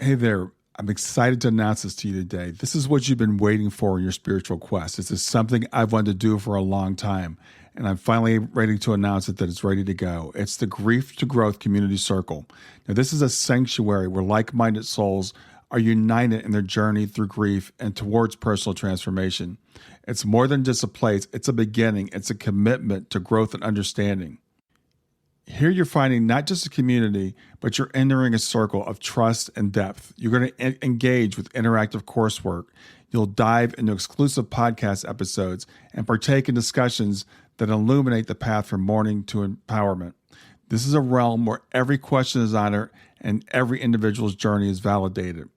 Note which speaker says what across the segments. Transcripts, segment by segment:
Speaker 1: Hey there. I'm excited to announce this to you today. This is what you've been waiting for in your spiritual quest. This is something I've wanted to do for a long time, and I'm finally ready to announce it that it's ready to go. It's the Grief to Growth Community Circle. Now, this is a sanctuary where like-minded souls are united in their journey through grief and towards personal transformation. It's more than just a place. It's a beginning. It's a commitment to growth and understanding. Here you're finding not just a community, but you're entering a circle of trust and depth. You're going to engage with interactive coursework. You'll dive into exclusive podcast episodes and partake in discussions that illuminate the path from mourning to empowerment. This is a realm where every question is honored and every individual's journey is validated.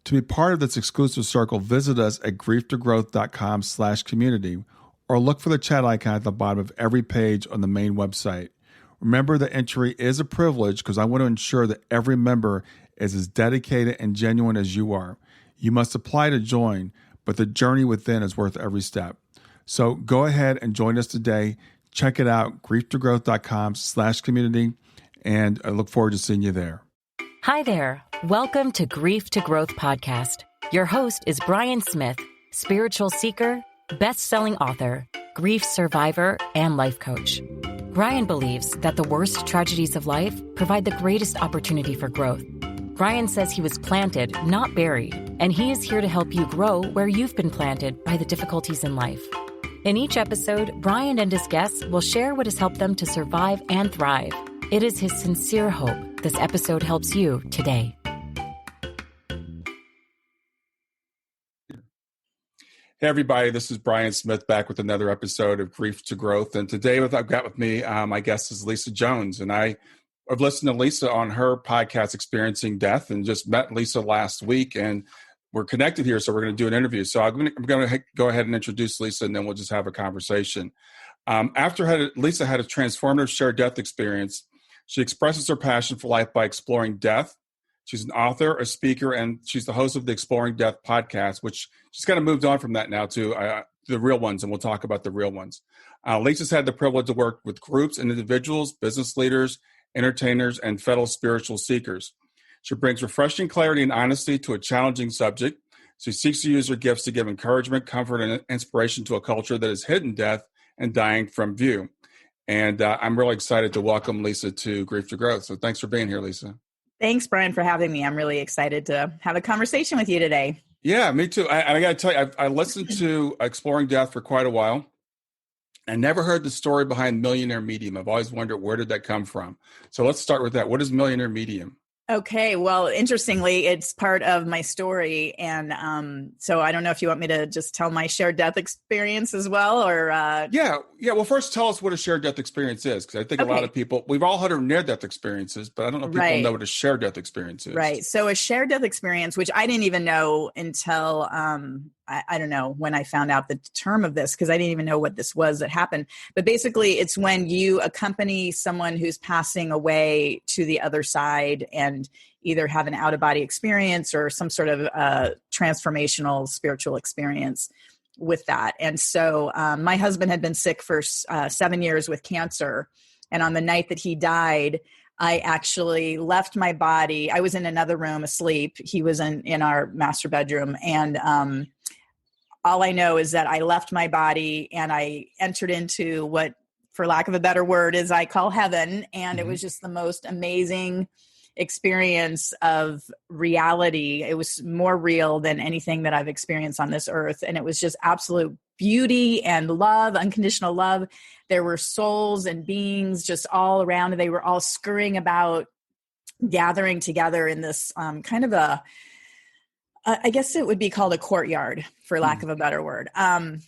Speaker 1: To be part of this exclusive circle, visit us at grieftogrowth.com/community or look for the chat icon at the bottom of every page on the main website. Remember that entry is a privilege because I want to ensure that every member is as dedicated and genuine as you are. You must apply to join, but the journey within is worth every step. So go ahead and join us today. Check it out, grieftogrowth.com/community, and I look forward to seeing you there.
Speaker 2: Hi there. Welcome to Grief to Growth podcast. Your host is Brian Smith, spiritual seeker, best-selling author, grief survivor, and life coach. Brian believes that the worst tragedies of life provide the greatest opportunity for growth. Brian says he was planted, not buried, and he is here to help you grow where you've been planted by the difficulties in life. In each episode, Brian and his guests will share what has helped them to survive and thrive. It is his sincere hope this episode helps you today.
Speaker 1: Hey, everybody, this is Brian Smith back with another episode of Grief to Growth. And today I've got with me, my guest is Lisa Jones. And I've listened to Lisa on her podcast, Experiencing Death, and just met Lisa last week. And we're connected here, so we're going to do an interview. So I'm going to go ahead and introduce Lisa, and then we'll just have a conversation. Lisa had a transformative shared death experience. She expresses her passion for life by exploring death. She's an author, a speaker, and she's the host of the Exploring Death podcast, which she's kind of moved on from that now to the Real Ones, and we'll talk about the Real Ones. Lisa's had the privilege to work with groups and individuals, business leaders, entertainers, and fellow spiritual seekers. She brings refreshing clarity and honesty to a challenging subject. She seeks to use her gifts to give encouragement, comfort, and inspiration to a culture that has hidden death and dying from view. And I'm really excited to welcome Lisa to Grief to Growth. So thanks for being here, Lisa.
Speaker 3: Thanks, Brian, for having me. I'm really excited to have a conversation with you today.
Speaker 1: Yeah, me too. I got to tell you, I listened to Exploring Death for quite a while. I never heard the story behind Millionaire Medium. I've always wondered, where did that come from? So let's start with that. What is Millionaire Medium?
Speaker 3: Okay. Well, interestingly, it's part of my story. And so I don't know if you want me to just tell my shared death experience as well, or...
Speaker 1: Yeah. Well, first tell us what a shared death experience is, because I think a lot of people, we've all had our near-death experiences, but I don't know if people know what a shared death experience is.
Speaker 3: Right. So a shared death experience, which I didn't even know until... I don't know when I found out the term of this, because I didn't even know what this was that happened. But basically, it's when you accompany someone who's passing away to the other side and either have an out-of-body experience or some sort of transformational spiritual experience with that. And so my husband had been sick for 7 years with cancer. And on the night that he died, I actually left my body. I was in another room asleep. He was in our master bedroom. And all I know is that I left my body and I entered into what, for lack of a better word, is I call heaven. And it was just the most amazing experience of reality. It was more real than anything that I've experienced on this earth. And it was just absolute beauty and love, unconditional love. There were souls and beings just all around. And they were all scurrying about, gathering together in this kind of I guess it would be called a courtyard, for lack of a better word. And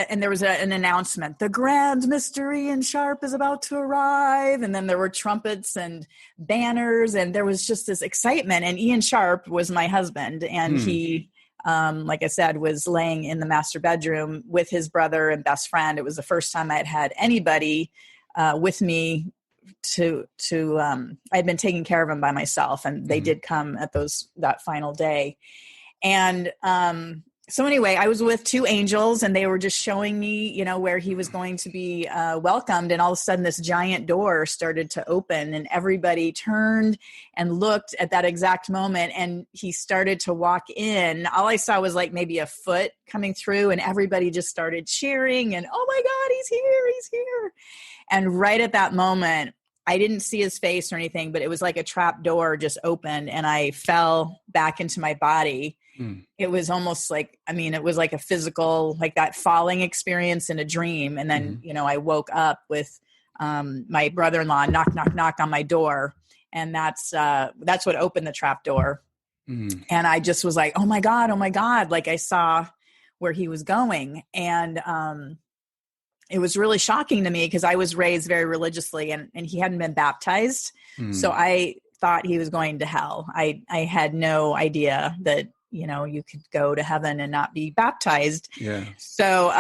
Speaker 3: there was an announcement, the grand mystery in Sharp is about to arrive. And then there were trumpets and banners, and there was just this excitement. And Ian Sharp was my husband. And he, like I said, was laying in the master bedroom with his brother and best friend. It was the first time I'd had anybody with me I'd been taking care of him by myself, and they did come at that final day. And So anyway, I was with two angels and they were just showing me, where he was going to be welcomed. And all of a sudden this giant door started to open and everybody turned and looked at that exact moment. And he started to walk in. All I saw was like maybe a foot coming through and everybody just started cheering and, oh my God, he's here, he's here. And right at that moment, I didn't see his face or anything, but it was like a trap door just opened and I fell back into my body. It was almost like, it was like a physical, like that falling experience in a dream. And then, I woke up with my brother-in-law knock, knock, knock on my door. And that's what opened the trap door. And I just was like, oh my God. Like I saw where he was going. And it was really shocking to me because I was raised very religiously and he hadn't been baptized. So I thought he was going to hell. I had no idea that, you could go to heaven and not be baptized. Yeah. So,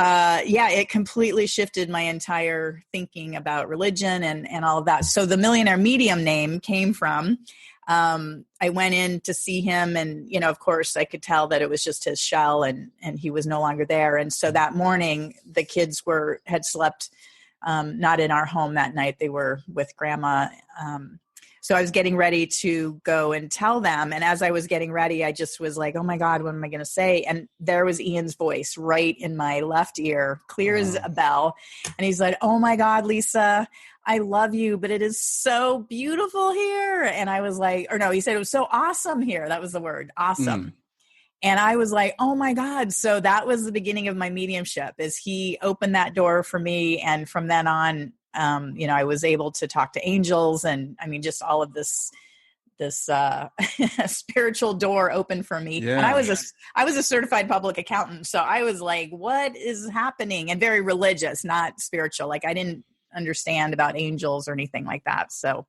Speaker 3: it completely shifted my entire thinking about religion and all of that. So the Millionaire Medium name came from, I went in to see him and, of course I could tell that it was just his shell and he was no longer there. And so that morning the kids had slept, not in our home that night. They were with grandma. So I was getting ready to go and tell them. And as I was getting ready, I just was like, oh my God, what am I going to say? And there was Ian's voice right in my left ear, clear as a bell. And he's like, oh my God, Lisa, I love you, but it is so beautiful here. And I was like, or no, he said it was so awesome here. That was the word, awesome. And I was like, oh my God. So that was the beginning of my mediumship is he opened that door for me. And from then on, I was able to talk to angels and just all of this spiritual door open for me. Yeah. And I was a certified public accountant. So I was like, what is happening? And very religious, not spiritual. Like I didn't understand about angels or anything like that. So,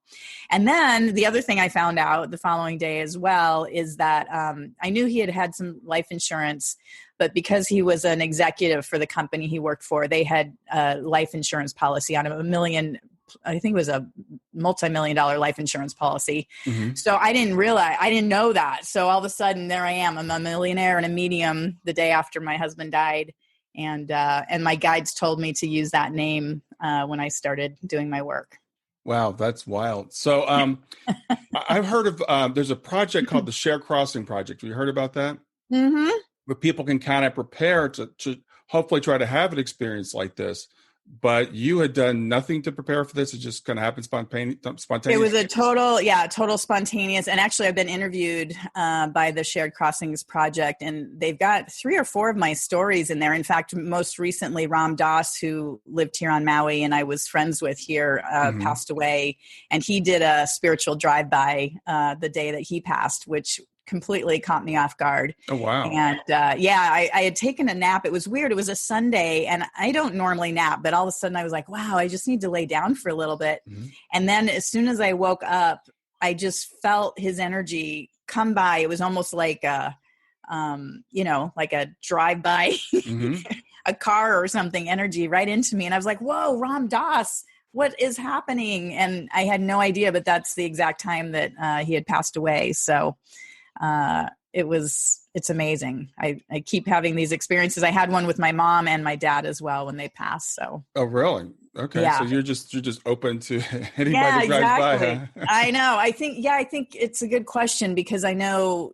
Speaker 3: and then the other thing I found out the following day as well is that I knew he had some life insurance, but because he was an executive for the company he worked for, they had a life insurance policy on him, I think it was a multi-million-dollar life insurance policy. So I didn't know that. So all of a sudden there I am, I'm a millionaire and a medium the day after my husband died. And my guides told me to use that name when I started doing my work.
Speaker 1: Wow, that's wild. So I've heard of, there's a project called the Share Crossing Project. Have you heard about that? Mm-hmm. Where people can kind of prepare to hopefully try to have an experience like this. But you had done nothing to prepare for this. It just kind of happened spontaneous.
Speaker 3: It was a total spontaneous. And actually I've been interviewed by the Shared Crossings Project and they've got 3 or 4 of my stories in there. In fact, most recently Ram Dass, who lived here on Maui and I was friends with here, passed away. And he did a spiritual drive-by the day that he passed, which completely caught me off guard.
Speaker 1: Oh, wow.
Speaker 3: And I had taken a nap. It was weird. It was a Sunday and I don't normally nap, but all of a sudden I was like, wow, I just need to lay down for a little bit. And then as soon as I woke up, I just felt his energy come by. It was almost like a drive-by, a car or something, energy right into me. And I was like, whoa, Ram Dass, what is happening? And I had no idea, but that's the exact time that he had passed away. So it's amazing. I keep having these experiences. I had one with my mom and my dad as well when they passed. So.
Speaker 1: Oh, really? Okay. Yeah. So you're just open to anybody who drives by. Huh?
Speaker 3: I know. I think it's a good question because I know,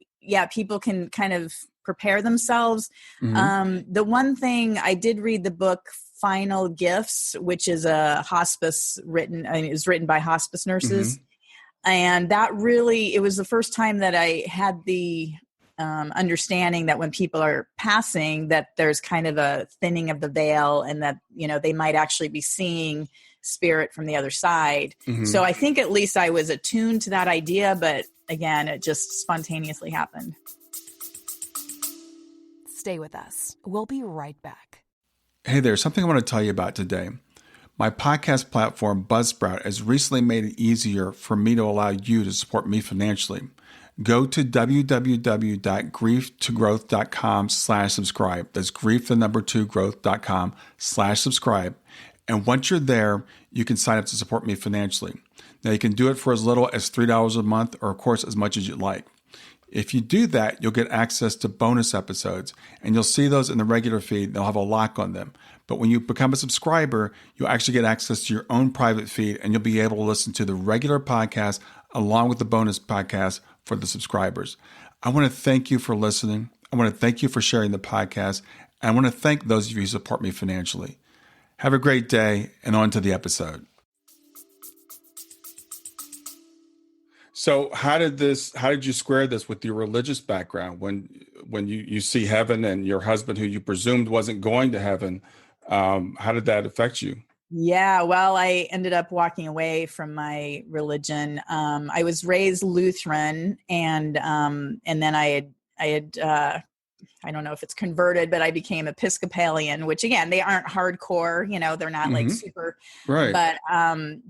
Speaker 3: people can kind of prepare themselves. The one thing I did read the book Final Gifts, which is a hospice it was written by hospice nurses. And that really, it was the first time that I had the understanding that when people are passing, that there's kind of a thinning of the veil and that, they might actually be seeing spirit from the other side. So I think at least I was attuned to that idea, but again, it just spontaneously happened.
Speaker 2: Stay with us. We'll be right back.
Speaker 1: Hey there, something I want to tell you about today. My podcast platform, Buzzsprout, has recently made it easier for me to allow you to support me financially. Go to www.grieftogrowth.com/subscribe. That's grief2growth.com/subscribe. And once you're there, you can sign up to support me financially. Now, you can do it for as little as $3 a month or, of course, as much as you'd like. If you do that, you'll get access to bonus episodes, and you'll see those in the regular feed. They'll have a lock on them. But when you become a subscriber, you'll actually get access to your own private feed, and you'll be able to listen to the regular podcast along with the bonus podcast for the subscribers. I want to thank you for listening. I want to thank you for sharing the podcast. And I want to thank those of you who support me financially. Have a great day, and on to the episode. So how did you square this with your religious background when you see heaven and your husband, who you presumed wasn't going to heaven? How did that affect you?
Speaker 3: Yeah, well, I ended up walking away from my religion. I was raised Lutheran, and then I had I don't know if it's converted, but I became Episcopalian, which again, they aren't hardcore, they're not like super,
Speaker 1: right.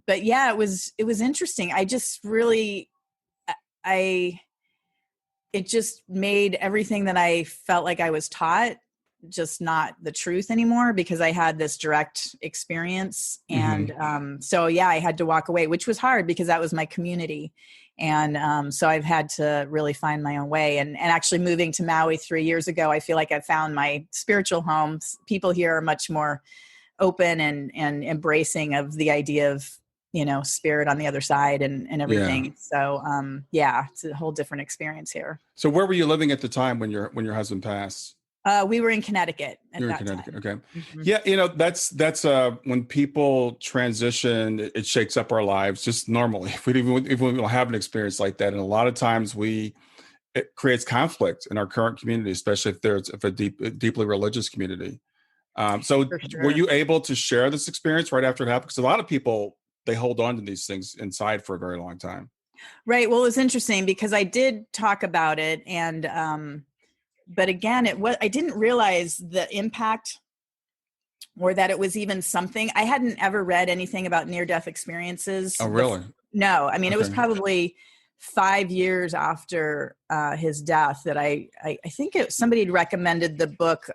Speaker 3: But yeah, it was interesting. I just really, it just made everything that I felt like I was taught just not the truth anymore, because I had this direct experience. And so, yeah, I had to walk away, which was hard because that was my community. And so I've had to really find my own way. And actually moving to Maui 3 years ago, I feel like I found my spiritual home. People here are much more open and embracing of the idea of, spirit on the other side and everything. Yeah. So, it's a whole different experience here.
Speaker 1: So where were you living at the time when your husband passed?
Speaker 3: We were in Connecticut at that time.
Speaker 1: Okay. Mm-hmm. Yeah. That's when people transition, it shakes up our lives just normally. If we don't have an experience like that. And a lot of times it creates conflict in our current community, especially if a deeply religious community. So sure. Were you able to share this experience right after it happened? Because a lot of people, they hold on to these things inside for a very long time.
Speaker 3: Right. Well, it's interesting because I did talk about it, and but again, I didn't realize the impact, or that it was even something. I hadn't ever read anything about near-death experiences.
Speaker 1: Oh, really?
Speaker 3: No. I mean, It was probably 5 years after his death that I think somebody had recommended the book.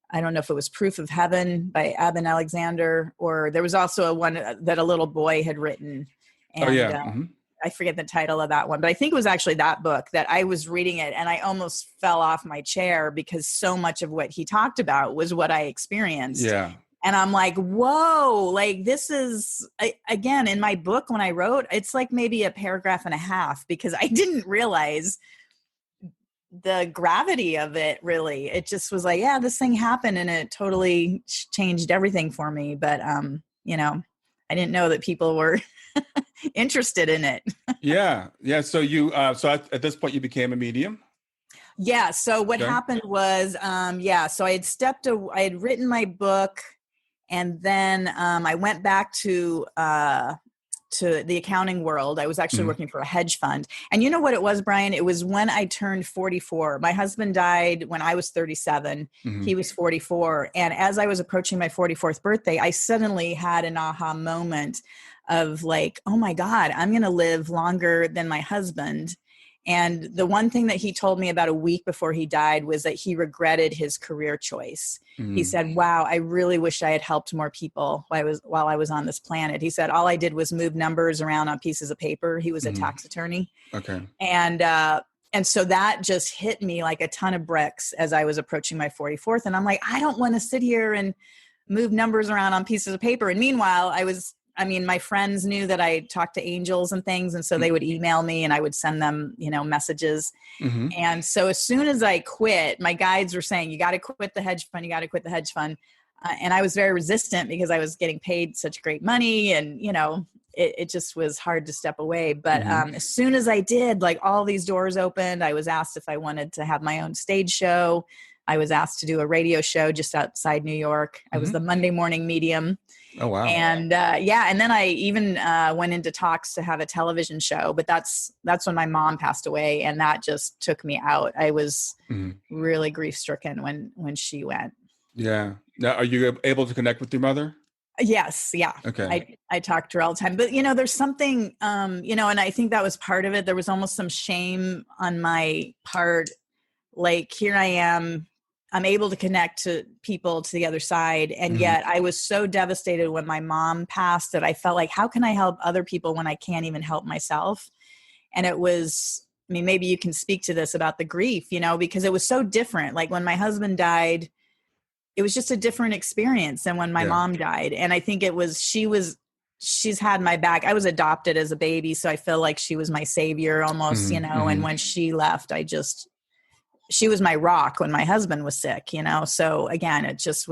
Speaker 3: I don't know if it was Proof of Heaven by Abin Alexander, or there was also one that a little boy had written. And, I forget the title of that one, but I think it was actually that book that I was reading it, and I almost fell off my chair because so much of what he talked about was what I experienced.
Speaker 1: Yeah.
Speaker 3: And I'm like, whoa, like this is, again, in my book, when I wrote, it's like maybe a paragraph and a half, because I didn't realize the gravity of it, really. It just was like, yeah, this thing happened and it totally changed everything for me. But, I didn't know that people were interested in it.
Speaker 1: Yeah. So so at this point you became a medium?
Speaker 3: Yeah. So what happened was, so I had written my book, and then I went back to the accounting world. I was actually working for a hedge fund. And you know what it was, Brian? It was when I turned 44. My husband died when I was 37. He was 44. And as I was approaching my 44th birthday, I suddenly had an aha moment of like, oh my God, I'm going to live longer than my husband. And the one thing that he told me about a week before he died was that he regretted his career choice. He said, wow, I really wish I had helped more people while I was on this planet. He said, all I did was move numbers around on pieces of paper. He was a tax attorney.
Speaker 1: Okay.
Speaker 3: And so that just hit me like a ton of bricks as I was approaching my 44th. And I'm like, I don't want to sit here and move numbers around on pieces of paper. And meanwhile, my friends knew that I talked to angels and things. And so they would email me and I would send them, messages. And so as soon as I quit, my guides were saying, you got to quit the hedge fund. You got to quit the hedge fund. And I was very resistant because I was getting paid such great money, and, it just was hard to step away. But as soon as I did, like, all these doors opened. I was asked if I wanted to have my own stage show. I was asked to do a radio show just outside New York. I was the Monday morning medium.
Speaker 1: Oh, wow.
Speaker 3: And and then I even went into talks to have a television show, but that's when my mom passed away, and that just took me out. I was really grief stricken when she went.
Speaker 1: Yeah. Now, are you able to connect with your mother?
Speaker 3: Yes. Yeah.
Speaker 1: Okay.
Speaker 3: I talk to her all the time, but there's something, and I think that was part of it. There was almost some shame on my part. Like, here I am, I'm able to connect to people to the other side. And yet I was so devastated when my mom passed that I felt like, how can I help other people when I can't even help myself? And it was I mean, maybe you can speak to this about the grief, because it was so different. Like when my husband died, it was just a different experience than when my mom died. And I think she's had my back. I was adopted as a baby, so I feel like she was my savior almost, and when she left, she was my rock when my husband was sick, So again, it just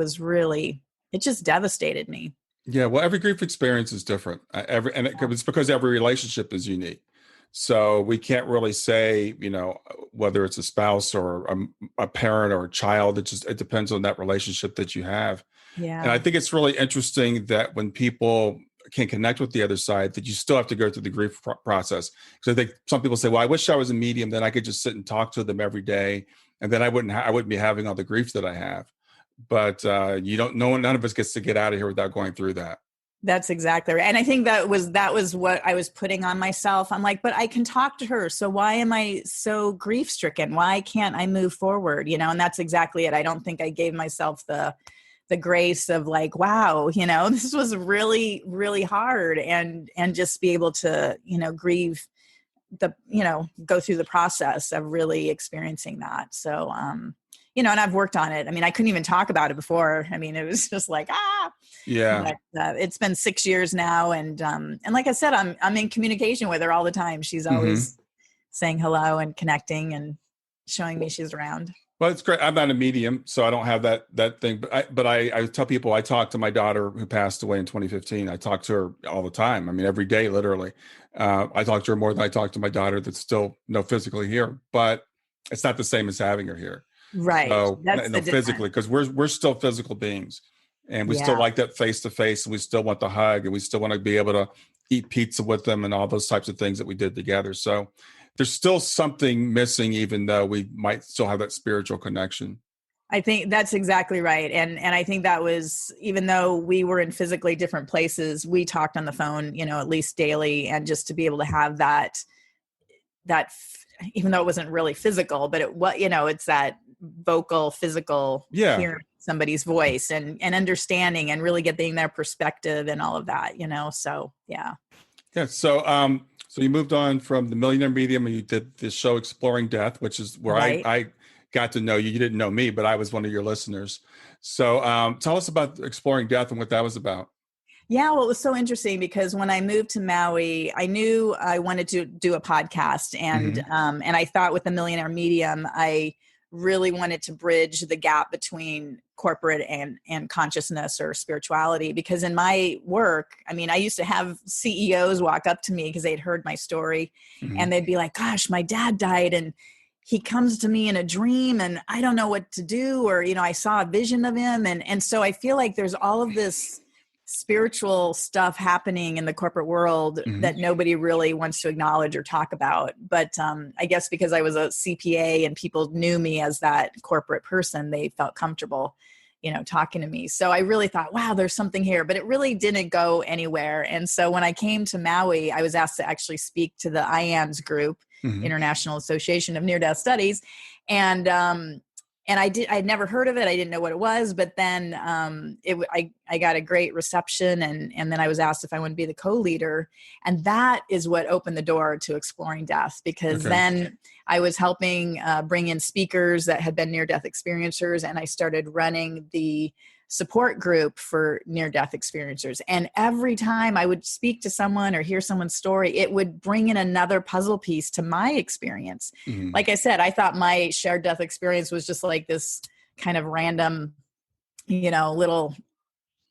Speaker 3: devastated me.
Speaker 1: Yeah, well, every grief experience is different. It's because every relationship is unique. So we can't really say, whether it's a spouse or a parent or a child. It depends on that relationship that you have.
Speaker 3: Yeah.
Speaker 1: And I think it's really interesting that when people can connect with the other side, that you still have to go through the grief process. Because I think some people say, well, I wish I was a medium, then I could just sit and talk to them every day, and then I wouldn't be having all the grief that I have. But none of us gets to get out of here without going through that.
Speaker 3: That's exactly right. And I think that was what I was putting on myself. I'm like, but I can talk to her. So why am I so grief stricken? Why can't I move forward? And that's exactly it. I don't think I gave myself the grace of like, wow, this was really, really hard, and just be able to, grieve go through the process of really experiencing that. So, and I've worked on it. I mean, I couldn't even talk about it before. I mean, it was just like,
Speaker 1: yeah.
Speaker 3: But, it's been 6 years now. And like I said, I'm in communication with her all the time. She's always saying hello and connecting and showing me she's around.
Speaker 1: Well, it's great. I'm not a medium, so I don't have that thing. But I tell people, I talk to my daughter who passed away in 2015. I talk to her all the time. I mean, every day, literally. I talk to her more than I talk to my daughter that's still physically here. But it's not the same as having her here.
Speaker 3: Right.
Speaker 1: So, physically, because we're still physical beings, and we still like that face to face, and we still want the hug, and we still want to be able to eat pizza with them and all those types of things that we did together. So there's still something missing, even though we might still have that spiritual connection.
Speaker 3: I think that's exactly right. And I think that was, even though we were in physically different places, we talked on the phone, at least daily, and just to be able to have that, even though it wasn't really physical, but it's that vocal, physical, hearing somebody's voice and understanding and really getting their perspective and all of that, so yeah.
Speaker 1: Yeah. So you moved on from the Millionaire Medium, and you did this show Exploring Death, which is where I got to know you. You didn't know me, but I was one of your listeners. So tell us about Exploring Death and what that was about.
Speaker 3: Yeah, well, it was so interesting because when I moved to Maui, I knew I wanted to do a podcast, and I thought with the Millionaire Medium, I really wanted to bridge the gap between corporate and consciousness or spirituality. Because in my work, I mean, I used to have CEOs walk up to me because they'd heard my story, and they'd be like, gosh, my dad died, and he comes to me in a dream, and I don't know what to do, or, I saw a vision of him. And so I feel like there's all of this spiritual stuff happening in the corporate world that nobody really wants to acknowledge or talk about. But I guess because I was a CPA and people knew me as that corporate person, they felt comfortable, talking to me. So I really thought, wow, there's something here, but it really didn't go anywhere. And so when I came to Maui, I was asked to actually speak to the IANDS group, International Association of Near-Death Studies. And I'd never heard of it. I didn't know what it was, but then I got a great reception, and then I was asked if I wanted to be the co-leader. And that is what opened the door to Exploring Death, because then I was helping bring in speakers that had been near-death experiencers, and I started running the support group for near-death experiencers. And every time I would speak to someone or hear someone's story, it would bring in another puzzle piece to my experience. Like I said, I thought my shared death experience was just like this kind of random, little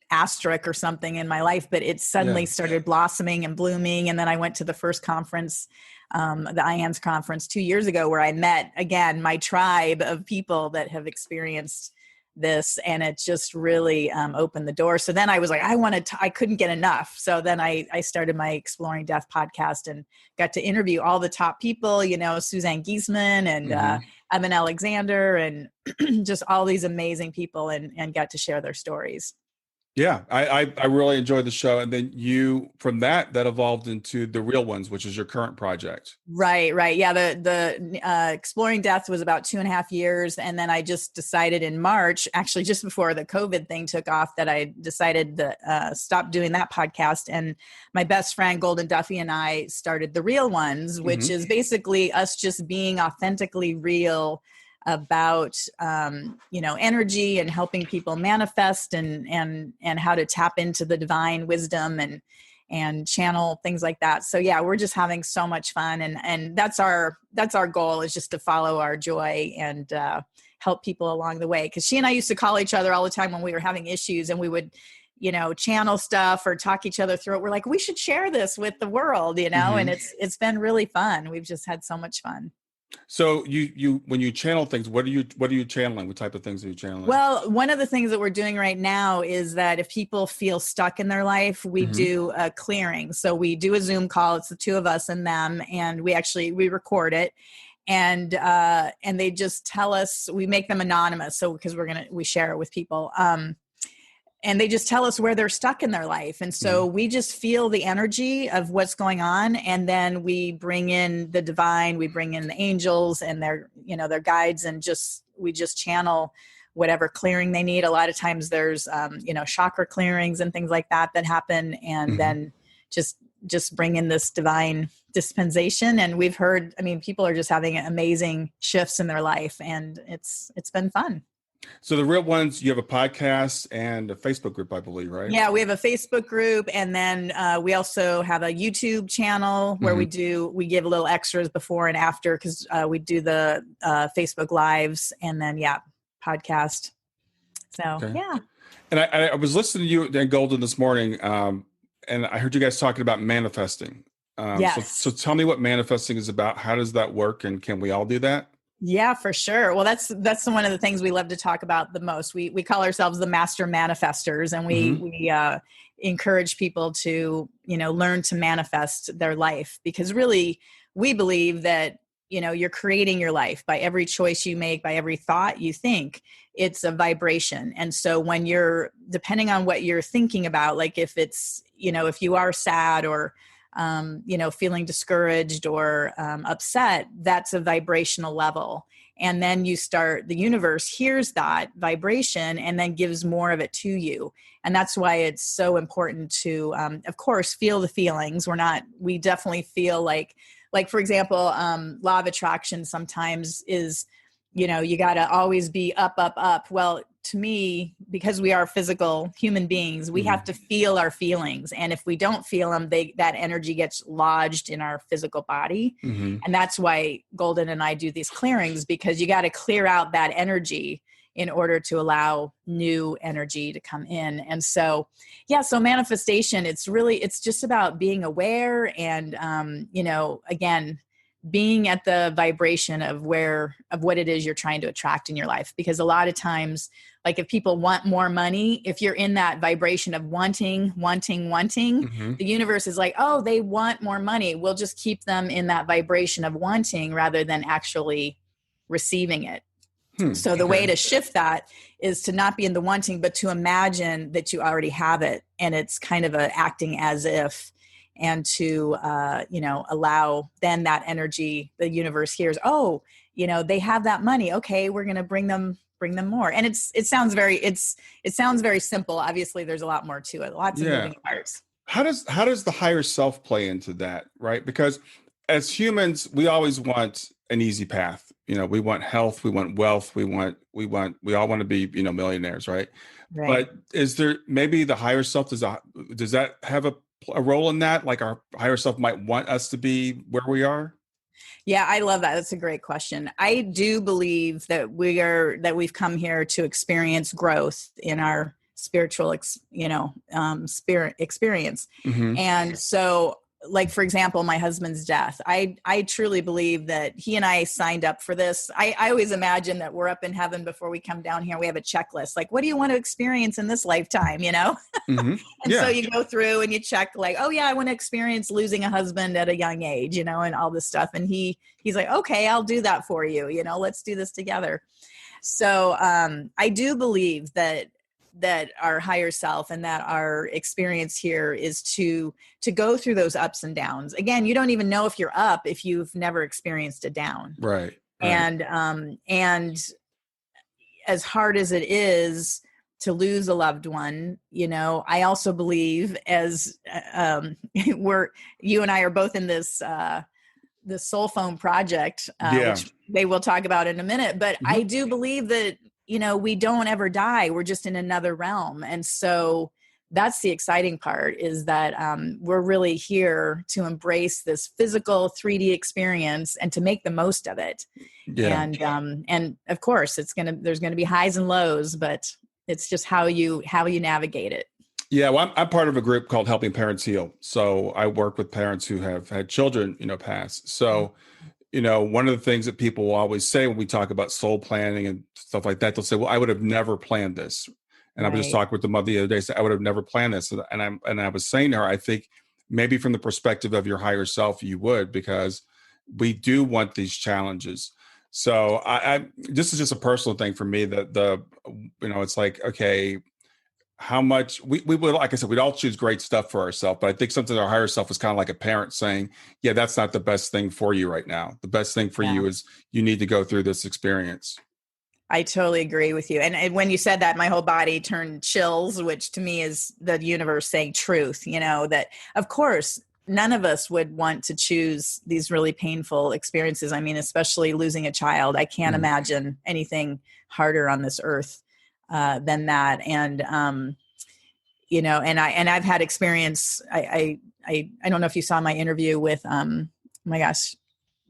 Speaker 3: asterisk or something in my life, but it suddenly started blossoming and blooming. And then I went to the first conference, the IANDS conference 2 years ago, where I met, again, my tribe of people that have experienced this, and it just really opened the door. So then I was like, I couldn't get enough. So then I started my Exploring Death podcast and got to interview all the top people, Suzanne Giesman and Evan Alexander, and just all these amazing people, and got to share their stories.
Speaker 1: Yeah, I really enjoyed the show. And then from that evolved into the Real Ones, which is your current project.
Speaker 3: Right. Yeah. The Exploring Death was about 2.5 years. And then I just decided in March, actually just before the COVID thing took off, that I decided to stop doing that podcast. And my best friend, Golden Duffy, and I started the Real Ones, which is basically us just being authentically real about, energy and helping people manifest and how to tap into the divine wisdom and channel things like that. So yeah, we're just having so much fun. And that's our goal, is just to follow our joy and help people along the way. Cause she and I used to call each other all the time when we were having issues, and we would, channel stuff or talk each other through it. We're like, we should share this with the world, and it's been really fun. We've just had so much fun.
Speaker 1: So you when you channel things, what are you channeling? What type of things are you channeling?
Speaker 3: Well, one of the things that we're doing right now is that if people feel stuck in their life, we do a clearing. So we do a Zoom call. It's the two of us and them, and we record it, and they just tell us. We make them anonymous, so because we share it with people. And they just tell us where they're stuck in their life. And so we just feel the energy of what's going on. And then we bring in the divine, we bring in the angels and their guides, and we just channel whatever clearing they need. A lot of times there's, chakra clearings and things like that happen. And then just bring in this divine dispensation. And we've heard, people are just having amazing shifts in their life, and it's been fun.
Speaker 1: So the Real Ones, you have a podcast and a Facebook group, I believe, right?
Speaker 3: Yeah, we have a Facebook group, and then we also have a YouTube channel where we give a little extras before and after, because we do the Facebook Lives, and then podcast. So yeah.
Speaker 1: And I was listening to you and Golden this morning, and I heard you guys talking about manifesting.
Speaker 3: Yes.
Speaker 1: So tell me what manifesting is about. How does that work, and can we all do that?
Speaker 3: Yeah, for sure. Well, that's one of the things we love to talk about the most. We call ourselves the master manifestors, and we encourage people to, learn to manifest their life, because really we believe that, you're creating your life by every choice you make, by every thought you think. It's a vibration. And so when you're, depending on what you're thinking about, like if it's, if you are sad or feeling discouraged or upset, that's a vibrational level. And then the universe hears that vibration and then gives more of it to you. And that's why it's so important to, of course, feel the feelings. We definitely feel like for example, law of attraction sometimes is, you got to always be up, up, up. Well, to me, because we are physical human beings, we have to feel our feelings. And if we don't feel them, that energy gets lodged in our physical body. And that's why Golden and I do these clearings, because you got to clear out that energy in order to allow new energy to come in. And so, so manifestation, it's just about being aware and, again, being at the vibration of what it is you're trying to attract in your life. Because a lot of times, like if people want more money, if you're in that vibration of wanting, the universe is like, oh, they want more money. We'll just keep them in that vibration of wanting rather than actually receiving it. So the way to shift that is to not be in the wanting, but to imagine that you already have it. And it's kind of acting as if, and to, allow then that energy, the universe hears, oh, they have that money. Okay, we're going to bring them more. And it sounds very simple. Obviously there's a lot more to it. Lots of moving parts.
Speaker 1: How does the higher self play into that? Right. Because as humans, we always want an easy path. We want health, we want wealth, we all want to be, millionaires. Right. But is there maybe the higher self, does that have a role in that? Like our higher self might want us to be where we are?
Speaker 3: Yeah, I love that. That's a great question. I do believe that we've come here to experience growth in our spiritual, spirit experience. And so, like, for example, my husband's death, I truly believe that he and I signed up for this. I always imagine that we're up in heaven before we come down here. We have a checklist. Like, what do you want to experience in this lifetime? And so you go through and you check like, oh yeah, I want to experience losing a husband at a young age, and all this stuff. And he's like, okay, I'll do that for you. Let's do this together. So I do believe that that our higher self and that our experience here is to go through those ups and downs. Again, you don't even know if you're up if you've never experienced a down.
Speaker 1: Right.
Speaker 3: And as hard as it is to lose a loved one, I also believe, as you and I are both in this the soul phone project, which they will talk about in a minute, but I do believe that we don't ever die. We're just in another realm. And so that's the exciting part, is that we're really here to embrace this physical 3D experience and to make the most of it. Yeah. And of course there's going to be highs and lows, but it's just how you navigate it.
Speaker 1: Yeah, well, I'm part of a group called Helping Parents Heal. So I work with parents who have had children, pass. So, one of the things that people will always say when we talk about soul planning and stuff like that, they'll say, well, I would have never planned this. And I was just talking with the mother the other day, said, I would have never planned this. And I was saying to her, I think maybe from the perspective of your higher self, you would, because we do want these challenges. So this is just a personal thing for me, that it's like, okay, how much we would, like I said, we'd all choose great stuff for ourselves, but I think something our higher self is kind of like a parent saying, yeah, that's not the best thing for you right now. The best thing for you is you need to go through this experience.
Speaker 3: I totally agree with you. And when you said that, my whole body turned chills, which to me is the universe saying truth, that of course, none of us would want to choose these really painful experiences. I mean, especially losing a child. I can't imagine anything harder on this earth than that. And, and I've had experience. I don't know if you saw my interview with, my gosh,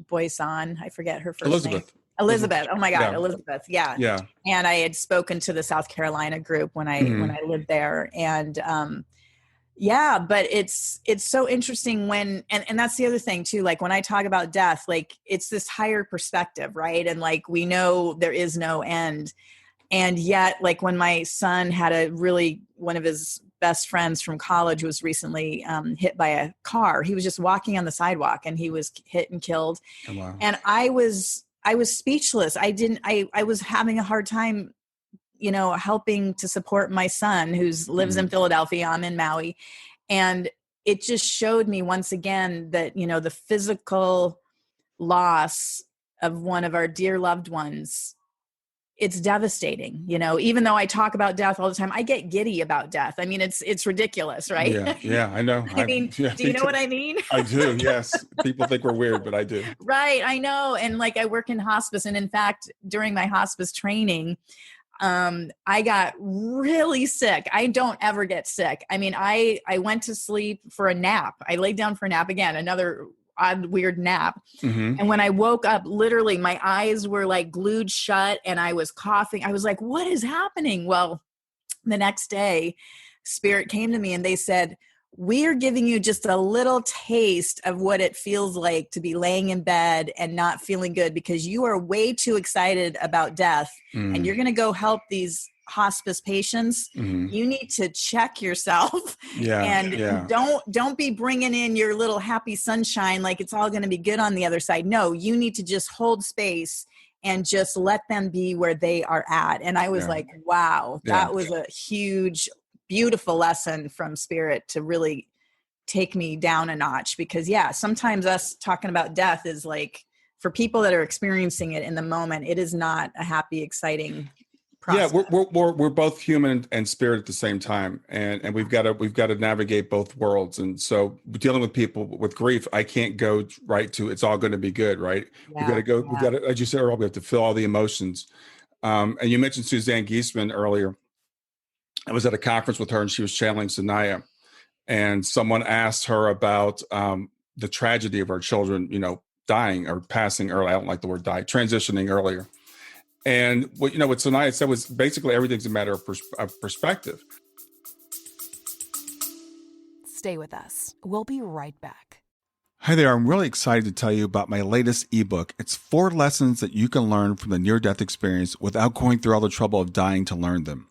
Speaker 3: Boyson. I forget her first name. Elizabeth. Oh my God. Yeah. Elizabeth. Yeah. Yeah. And I had spoken to the South Carolina group when I lived there. And, but it's so interesting and that's the other thing too. Like when I talk about death, like it's this higher perspective, right? And like, we know there is no end. And yet, like when my son had one of his best friends from college was recently hit by a car. He was just walking on the sidewalk and he was hit and killed. Oh, wow. And I was speechless. I was having a hard time, helping to support my son who lives in Philadelphia. I'm in Maui. And it just showed me once again that, the physical loss of one of our dear loved ones, it's devastating. Even though I talk about death all the time, I get giddy about death. I mean, it's ridiculous, right?
Speaker 1: Yeah, I know.
Speaker 3: I mean, do you know what I mean?
Speaker 1: I do. Yes. People think we're weird, but I do.
Speaker 3: Right. I know. And like, I work in hospice. And in fact, during my hospice training, I got really sick. I don't ever get sick. I mean, I went to sleep for a nap. I laid down for a nap again, another odd, weird nap. And when I woke up, literally my eyes were like glued shut and I was coughing. I was like, what is happening? Well, the next day, Spirit came to me and they said, we are giving you just a little taste of what it feels like to be laying in bed and not feeling good because you are way too excited about death and you're going to go help these hospice patients. You need to check yourself and don't be bringing in your little happy sunshine like it's all going to be good on the other side. No, you need to just hold space and just let them be where they are at. And I was like, wow, that was a huge, beautiful lesson from Spirit to really take me down a notch because sometimes us talking about death is like, for people that are experiencing it in the moment, it is not a happy, exciting process.
Speaker 1: Yeah, we're both human and spirit at the same time, and we've got to navigate both worlds. And so, dealing with people with grief, I can't go right to it's all going to be good, right? Yeah, we got to go. Yeah. We got to, as you said earlier, we have to feel all the emotions. And you mentioned Suzanne Giesemann earlier. I was at a conference with her, and she was channeling Sanaya, and someone asked her about the tragedy of our children, dying or passing early. I don't like the word die, transitioning earlier. And what Sanaya said was basically everything's a matter of perspective.
Speaker 2: Stay with us. We'll be right back.
Speaker 1: Hi there. I'm really excited to tell you about my latest ebook. It's 4 lessons that you can learn from the near-death experience without going through all the trouble of dying to learn them.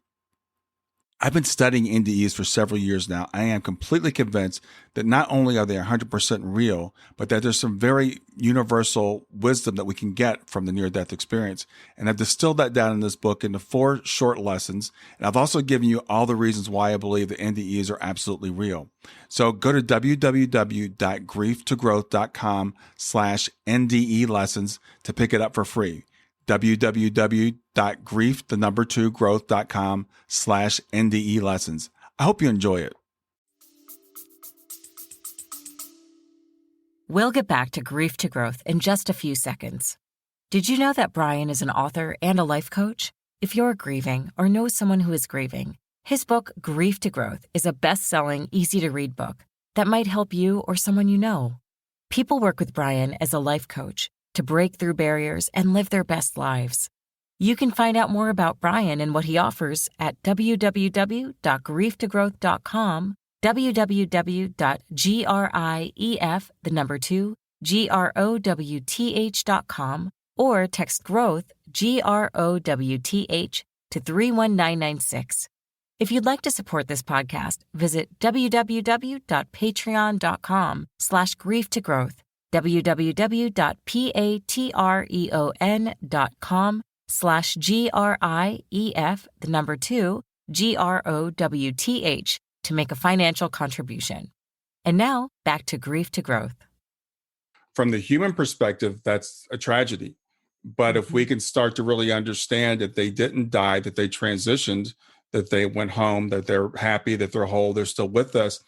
Speaker 1: I've been studying NDEs for several years now. I am completely convinced that not only are they 100% real, but that there's some very universal wisdom that we can get from the near-death experience. And I've distilled that down in this book into 4 short lessons. And I've also given you all the reasons why I believe that NDEs are absolutely real. So go to www.grieftogrowth.com/NDE lessons to pick it up for free. www.growth.com/NDE lessons. I hope you enjoy it.
Speaker 2: We'll get back to Grief to Growth in just a few seconds. Did you know that Brian is an author and a life coach? If you're grieving or know someone who is grieving, his book, Grief to Growth, is a best-selling, easy-to-read book that might help you or someone you know. People work with Brian as a life coach to break through barriers and live their best lives. You can find out more about Brian and what he offers at www.grieftogrowth.com, www.grief2growth.com, or text growth, GROWTH, to 31996. If you'd like to support this podcast, visit www.patreon.com/grieftogrowth, www.patreon.com/GRIEF2growth to make a financial contribution. And now, back to Grief to Growth.
Speaker 1: From the human perspective, that's a tragedy. But if we can start to really understand that they didn't die, that they transitioned, that they went home, that they're happy, that they're whole, they're still with us,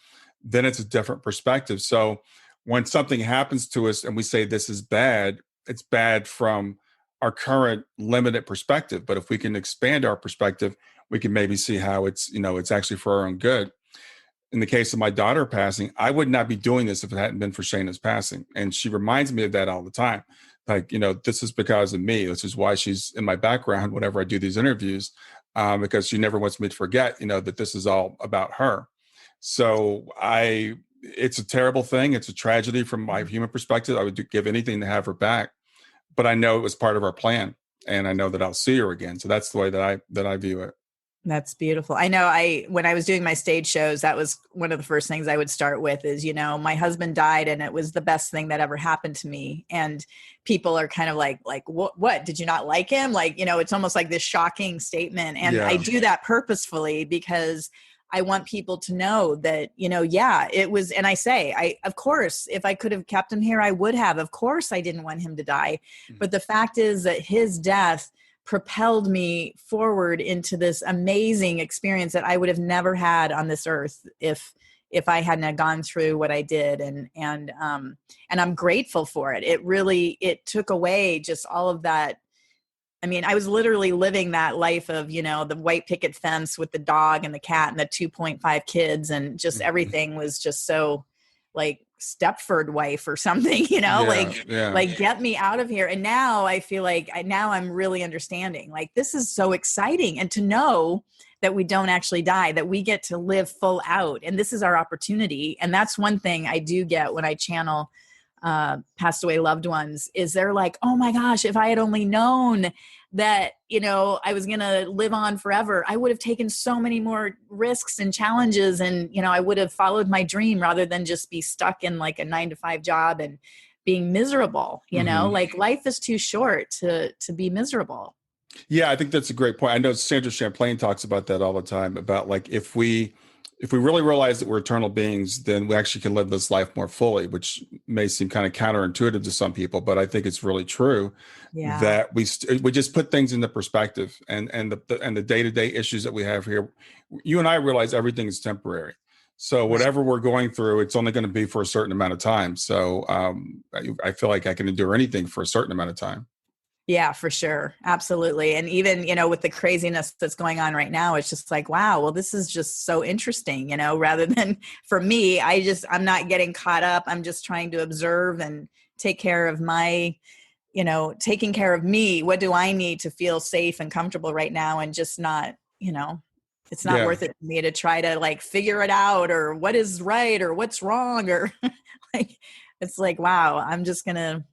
Speaker 1: then it's a different perspective. So when something happens to us and we say this is bad, it's bad from our current limited perspective. But if we can expand our perspective, we can maybe see how it's, it's actually for our own good. In the case of my daughter passing, I would not be doing this if it hadn't been for Shayna's passing. And she reminds me of that all the time. Like, this is because of me. This is why she's in my background whenever I do these interviews, because she never wants me to forget, that this is all about her. So it's a terrible thing. It's a tragedy from my human perspective. I would give anything to have her back, but I know it was part of our plan, and I know that I'll see her again. So that's the way that I view it.
Speaker 3: That's beautiful. I know when I was doing my stage shows, that was one of the first things I would start with is, my husband died and it was the best thing that ever happened to me. And people are kind of like, what, did you not like him? It's almost like this shocking statement. And I do that purposefully because I want people to know that, it was, and I say, of course, if I could have kept him here, I would have. Of course, I didn't want him to die. Mm-hmm. But the fact is that his death propelled me forward into this amazing experience that I would have never had on this earth if I hadn't gone through what I did. And I'm grateful for it. It took away just all of that. I mean, I was literally living that life of, the white picket fence with the dog and the cat and the 2.5 kids. And just everything was just so like Stepford wife or something, like get me out of here. And now I feel like now I'm really understanding, like, this is so exciting. And to know that we don't actually die, that we get to live full out. And this is our opportunity. And that's one thing I do get when I channel passed away loved ones, is they're like, oh my gosh, if I had only known that, I was going to live on forever, I would have taken so many more risks and challenges. And, I would have followed my dream rather than just be stuck in like a 9-to-5 job and being miserable, like life is too short to be miserable.
Speaker 1: Yeah, I think that's a great point. I know Sandra Champlain talks about that all the time, about like, if we really realize that we're eternal beings, then we actually can live this life more fully, which may seem kind of counterintuitive to some people, but I think it's really true that we just put things into perspective, and the day-to-day issues that we have here. You and I realize everything is temporary. So whatever we're going through, it's only going to be for a certain amount of time. So I feel like I can endure anything for a certain amount of time.
Speaker 3: Yeah, for sure. Absolutely. And even, with the craziness that's going on right now, it's just like, wow, well, this is just so interesting, rather than for me, I'm not getting caught up. I'm just trying to observe and take care of taking care of me. What do I need to feel safe and comfortable right now? And just not, it's not worth it for me to try to like figure it out, or what is right or what's wrong, or like, it's like, wow, I'm just going to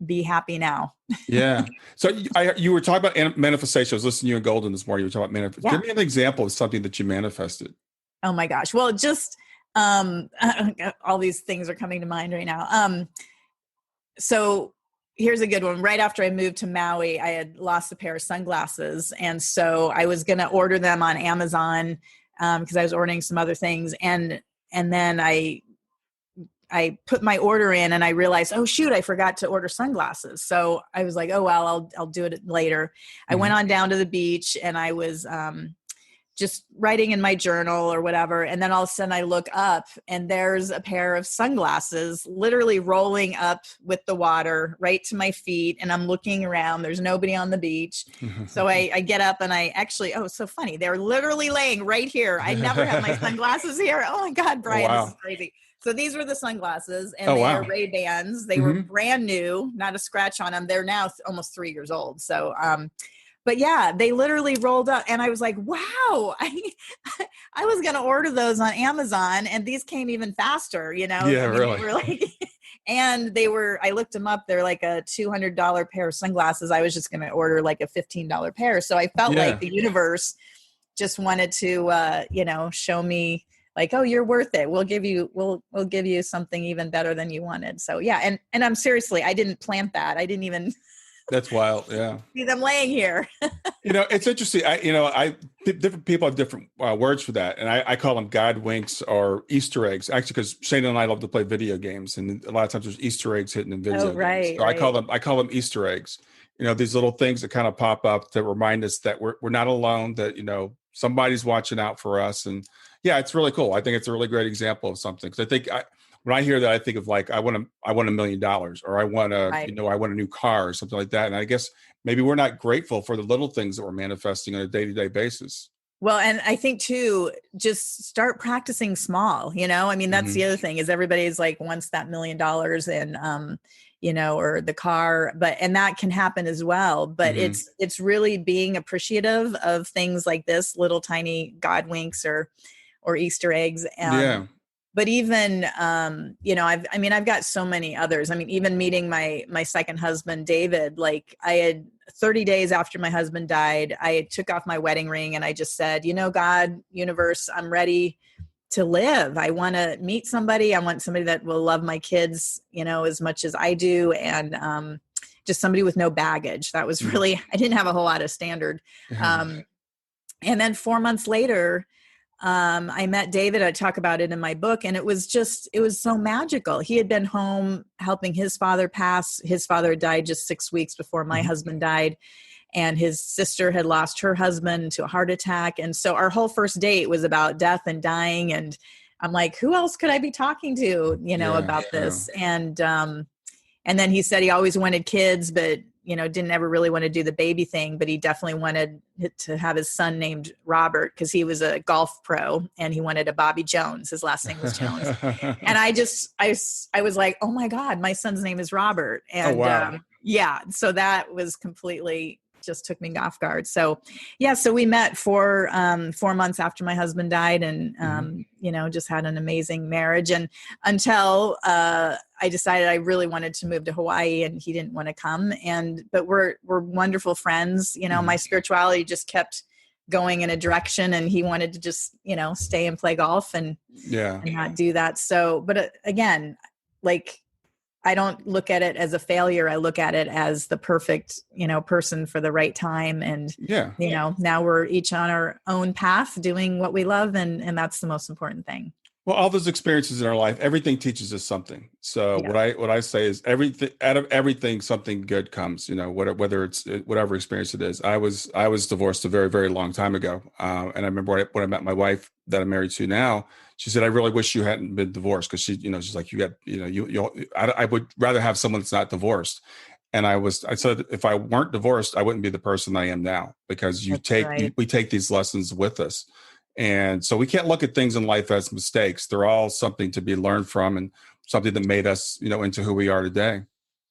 Speaker 3: be happy now.
Speaker 1: Yeah. So you were talking about manifestation. I was listening to you in Golden this morning. You were talking about manifestation.
Speaker 3: Yeah.
Speaker 1: Give me an example of something that you manifested.
Speaker 3: Oh my gosh. Well, just all these things are coming to mind right now. So here's a good one. Right after I moved to Maui, I had lost a pair of sunglasses. And so I was going to order them on Amazon because I was ordering some other things. And then I put my order in and I realized, oh shoot, I forgot to order sunglasses. So I was like, oh, well, I'll do it later. I went on down to the beach and I was just writing in my journal or whatever. And then all of a sudden I look up and there's a pair of sunglasses literally rolling up with the water right to my feet. And I'm looking around, there's nobody on the beach. So I get up and I actually, oh, it's so funny. They're literally laying right here. I never have my sunglasses here. Oh my God, Brian, This is crazy. So these were the sunglasses and they are Ray-Bans. They were brand new, not a scratch on them. They're now almost 3 years old. So, but yeah, they literally rolled up and I was like, wow, I was going to order those on Amazon and these came even faster, you know?
Speaker 1: Yeah, really.
Speaker 3: They were like, and I looked them up. They're like a $200 pair of sunglasses. I was just going to order like a $15 pair. So I felt like the universe just wanted to, show me like, oh, you're worth it. We'll give you something even better than you wanted. So yeah. And I'm seriously, I didn't plant that. I didn't even
Speaker 1: That's wild. Yeah.
Speaker 3: See them laying here.
Speaker 1: It's interesting. Different people have different words for that. And I call them God winks or Easter eggs, actually, because Shane and I love to play video games. And a lot of times there's Easter eggs hidden in video games. So I call them Easter eggs. These little things that kind of pop up that remind us that we're not alone, that, somebody's watching out for us. And yeah, it's really cool. I think it's a really great example of something. Because I think when I hear that, I think of like, I want $1 million or I want I want a new car or something like that. And I guess maybe we're not grateful for the little things that we're manifesting on a day-to-day basis.
Speaker 3: Well, and I think too, just start practicing small, that's the other thing is everybody's like wants that $1 million and, or the car, and that can happen as well. But it's really being appreciative of things like this, little tiny God winks or Easter eggs. But even, I've got so many others. I mean, even meeting my second husband, David, like I had 30 days after my husband died, I took off my wedding ring and I just said, God, universe, I'm ready to live. I want to meet somebody. I want somebody that will love my kids, as much as I do. And just somebody with no baggage. That was really, I didn't have a whole lot of standard. And then 4 months later, I met David. I talk about it in my book, and it was so magical. He had been home helping his father pass. His father died just 6 weeks before my husband died, and his sister had lost her husband to a heart attack. And so our whole first date was about death and dying. And I'm like, who else could I be talking to, about this? And then he said he always wanted kids, but didn't ever really want to do the baby thing, but he definitely wanted to have his son named Robert because he was a golf pro and he wanted a Bobby Jones. His last name was Jones. And I was like, oh my God, my son's name is Robert. And so that was completely just took me off guard. So so we met for 4 months after my husband died and, just had an amazing marriage. And until I decided I really wanted to move to Hawaii and he didn't want to come. But we're wonderful friends. My spirituality just kept going in a direction and he wanted to just, stay and play golf and not do that. So, but again, like, I don't look at it as a failure. I look at it as the perfect, person for the right time. And, now we're each on our own path doing what we love. And that's the most important thing.
Speaker 1: Well, all those experiences in our life, everything teaches us something. So what I say is everything, out of everything, something good comes, whether it's whatever experience it is. I was divorced a very, very long time ago. And I remember when I met my wife that I'm married to now, she said, I really wish you hadn't been divorced. Cause she's like, I would rather have someone that's not divorced. And I said, if I weren't divorced, I wouldn't be the person I am now because we take these lessons with us. And so we can't look at things in life as mistakes. They're all something to be learned from and something that made us, into who we are today.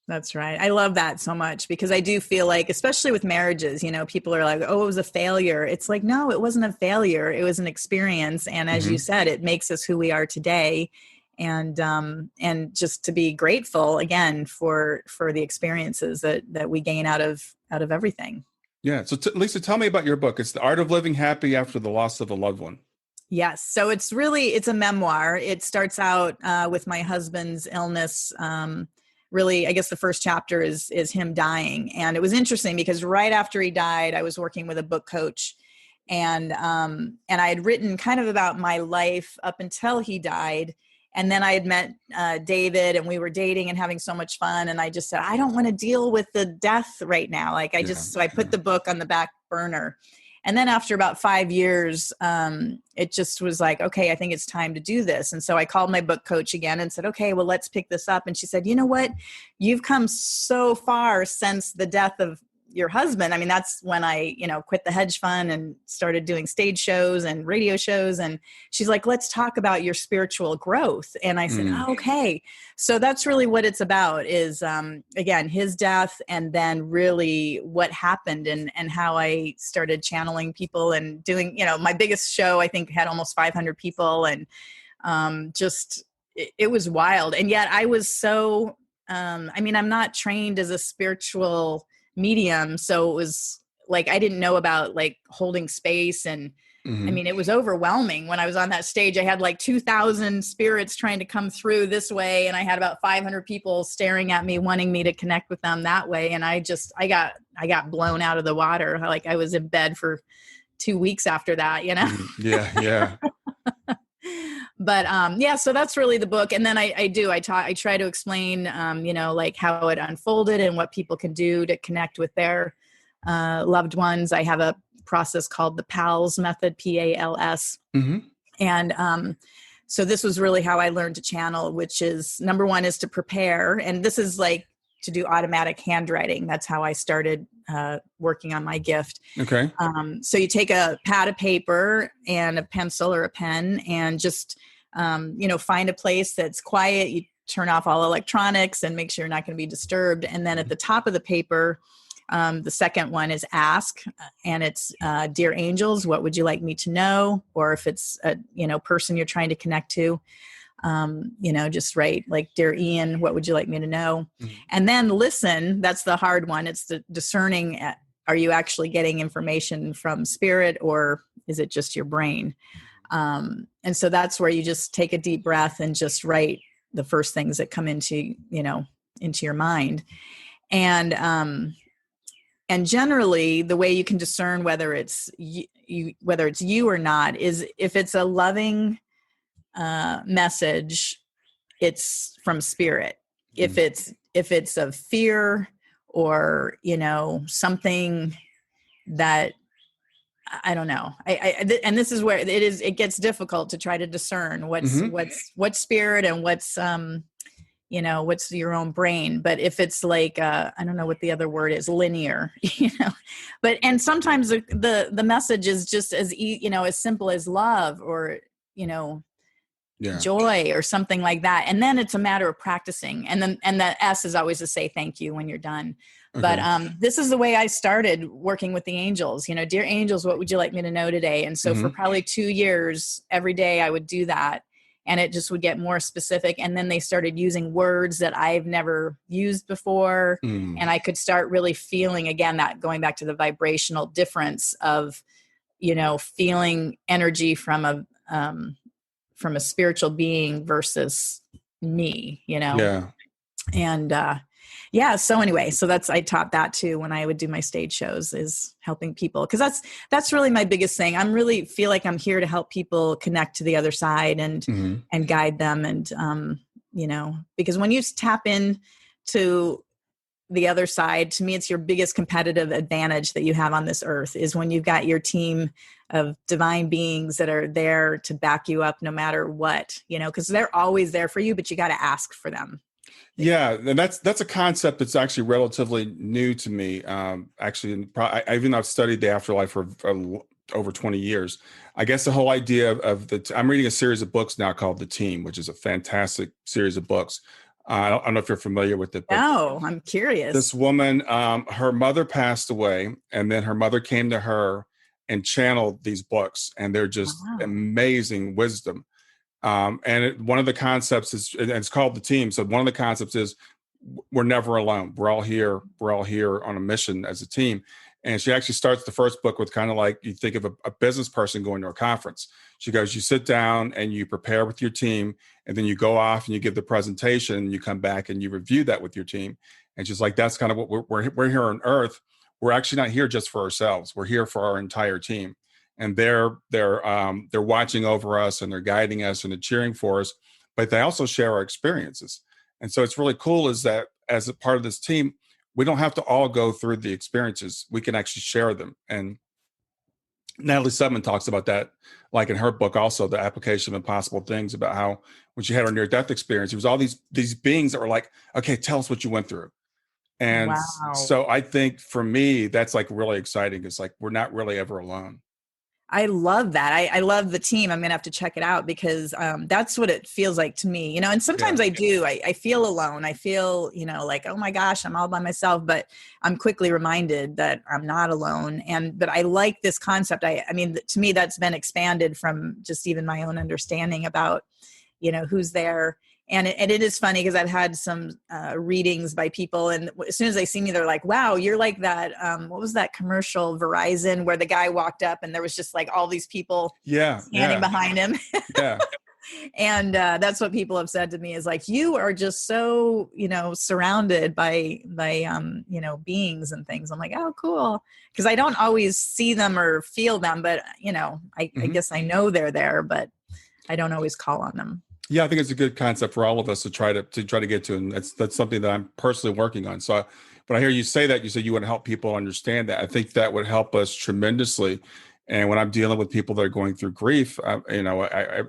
Speaker 3: That's right. I love that so much because I do feel like, especially with marriages, people are like, oh, it was a failure. It's like, no, it wasn't a failure. It was an experience. And as you said, it makes us who we are today. and just to be grateful again for the experiences that we gain out of everything.
Speaker 1: Yeah. So Lisa, tell me about your book. It's The Art of Living Happy After the Loss of a Loved One.
Speaker 3: Yes. So it's a memoir. It starts out with my husband's illness. Really, I guess the first chapter is him dying. And it was interesting because right after he died, I was working with a book coach, and I had written kind of about my life up until he died. And then I had met David, and we were dating and having so much fun. And I just said, I don't want to deal with the death right now. Like so I put the book on the back burner. And then after about 5 years, it just was like, okay, I think it's time to do this. And so I called my book coach again and said, okay, well, let's pick this up. And she said, you know what? You've come so far since the death of your husband. I mean, that's when I, quit the hedge fund and started doing stage shows and radio shows. And she's like, let's talk about your spiritual growth. And I said, oh, okay. So that's really what it's about is, again, his death, and then really what happened and how I started channeling people and doing, my biggest show, I think had almost 500 people. And it was wild. And yet I was so, I'm not trained as a spiritual medium. So it was like, I didn't know about like holding space. And it was overwhelming when I was on that stage. I had like 2,000 spirits trying to come through this way. And I had about 500 people staring at me, wanting me to connect with them that way. And I got blown out of the water. Like I was in bed for 2 weeks after that,
Speaker 1: Yeah.
Speaker 3: But so that's really the book. And then I try to explain, like how it unfolded and what people can do to connect with their loved ones. I have a process called the PALS method, PALS. And so this was really how I learned to channel, which is number one is to prepare. And this is like to do automatic handwriting. That's how I started working on my gift.
Speaker 1: Okay.
Speaker 3: So you take a pad of paper and a pencil or a pen and just, find a place that's quiet. You turn off all electronics and make sure you're not going to be disturbed. And then at the top of the paper, the second one is ask, and it's, dear angels, what would you like me to know? Or if it's a, person you're trying to connect to, just write like, dear Ian, what would you like me to know? And then listen, that's the hard one. It's the discerning. Are you actually getting information from spirit, or is it just your brain? And so that's where you just take a deep breath and just write the first things that come into your mind. And generally the way you can discern whether it's you or not is if it's a loving message, it's from spirit. If it's of fear or, something that I don't know. And this is where it gets difficult to try to discern what's spirit and what's your own brain. But if it's like, I don't know what the other word is, linear, and sometimes the message is just as simple as love or, joy or something like that. And then it's a matter of practicing. And the S is always to say thank you when you're done. Okay. But this is the way I started working with the angels. Dear angels, what would you like me to know today? And so for probably 2 years, every day I would do that. And it just would get more specific. And then they started using words that I've never used before. And I could start really feeling, again, that going back to the vibrational difference of, feeling energy from a spiritual being versus me,
Speaker 1: Yeah.
Speaker 3: And, so anyway, I taught that too when I would do my stage shows, is helping people. Cause that's really my biggest thing. I'm really feel like I'm here to help people connect to the other side and guide them. And, because when you tap in to the other side, to me, it's your biggest competitive advantage that you have on this earth is when you've got your team of divine beings that are there to back you up no matter what, because they're always there for you, but you got to ask for them.
Speaker 1: Yeah, and that's a concept that's actually relatively new to me. I've studied the afterlife for over 20 years. I guess the whole idea of I'm reading a series of books now called The Team, which is a fantastic series of books. I don't know if you're familiar with it.
Speaker 3: No, I'm curious.
Speaker 1: This woman, her mother passed away, and then her mother came to her and channeled these books, and they're just amazing wisdom. One of the concepts is, and it's called the team. So one of the concepts is we're never alone. We're all here. We're all here on a mission as a team. And she actually starts the first book with kind of like you think of a business person going to a conference. She goes, you sit down and you prepare with your team, and then you go off and you give the presentation, and you come back and you review that with your team. And she's like, that's kind of what we're here on Earth. We're actually not here just for ourselves. We're here for our entire team. And they're watching over us, and they're guiding us, and they're cheering for us, but they also share our experiences. And so it's really cool is that as a part of this team, we don't have to all go through the experiences. We can actually share them. And Natalie Sudman talks about that, like in her book, also the application of impossible things, about how when she had her near-death experience, it was all these beings that were like, okay, tell us what you went through. And
Speaker 3: Wow.
Speaker 1: so I think for me, that's like really exciting. It's like, we're not really ever alone.
Speaker 3: I love that. I love the team. I'm going to have to check it out because that's what it feels like to me, and sometimes I do, I feel alone. I feel, like, oh my gosh, I'm all by myself, but I'm quickly reminded that I'm not alone. But I like this concept. I mean, to me, that's been expanded from just even my own understanding about, who's there. And it is funny because I've had some readings by people, and as soon as they see me, they're like, wow, you're like that. What was that commercial, Verizon, where the guy walked up and there was just like all these people standing behind him.
Speaker 1: Yeah.
Speaker 3: And that's what people have said to me is like, you are just so, surrounded by beings and things. I'm like, oh, cool. Because I don't always see them or feel them, but, I guess I know they're there, but I don't always call on them.
Speaker 1: Yeah, I think it's a good concept for all of us to try to get to, and that's something that I'm personally working on. So when I hear you say that, you say you want to help people understand that. I think that would help us tremendously. And when I'm dealing with people that are going through grief, I